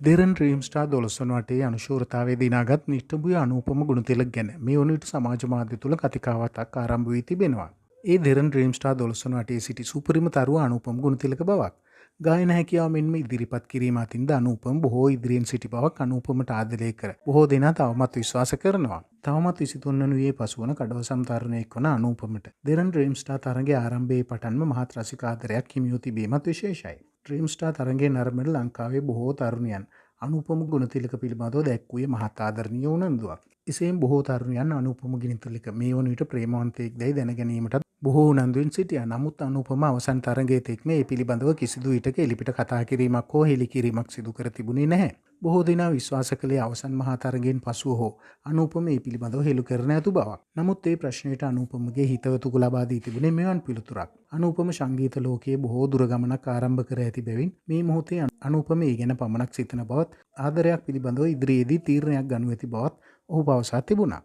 දෙරන් dream star 12 වටේ අනුශූරතාවයේ දිනාගත් නිෂ්ඨභූය අනූපම ගුණතිලක ගැන මේ වන විට සමාජ මාධ්‍ය තුළ කතිකාවතක් ආරම්භ වී තිබෙනවා. ඒ දෙරන් ඩ්‍රීම් ස්ටාර් 12 වටේ සිටි සුපරිම තරුව අනූපම ගුණතිලක බවක්. ගායන හැකියාව මෙන්ම ඉදිරිපත් කිරීම අතින්ද අනූපම බොහෝ ඉදිරියෙන් සිටි බවක් අනූපමට ආදරය කර බොහෝ දෙනා තවමත් විශ්වාස කරනවා. තවමත් 23 වන වියේ පසුවන කඩවසම් තරුණයෙක් වන අනූපමට දෙරන් ඩ්‍රීම් ස්ටාර් තරගයේ ආරම්භයේ පටන්ම මහත් රසික ආදරයක් හිමිව තිබීමත් විශේෂයි. ඩ්‍රීම් ස්ටාර් තරගයේ නරඹන ලංකාවේ බොහෝ තරුණයන් අනූපම ගුණතිලක පිළිබඳව දැක්වුවේ මහත් ආදරණීය උනන්දුවක්. එසේම බොහෝ තරුණයන් අනූපම ගුණතිලක මේ වන විට ප්‍රේමවන්තයෙක් දැයි දැන ගැනීමට බොහෝ උනන්දුවෙන් සිටියා. නමුත් අනූපම අවසන් තරගයේ තෙක්ම මේ පිළිබඳව කිසිදු විටක එළිපිට කතා කිරීමක් හෝ හෙළි කිරීමක් සිදු කර තිබුණේ නැහැ. බොහෝ දෙනා විශ්වාස කළේ අවසන් මහා තරගයෙන් පසුව හෝ අනූපම මේ පිළිබඳව හෙළු කරන ඇතු බවක්. නමුත් මේ ප්‍රශ්නයට අනූපමගේ හිතවතුක ලබා දී තිබුණේ මෙවන් පිළිතුරක්. අනූපම සංගීත ලෝකයේ බොහෝ දුර ගමනක් ආරම්භ කර ඇති බැවින් මේ මොහොතේ අනූපම ඒ ගැන පමණක් සිතන බවත් ආදරයක් පිළිබඳව ඉදිරියේදී තීරණයක් ගනු ඇති බවත් ඔහු පවසා තිබුණා.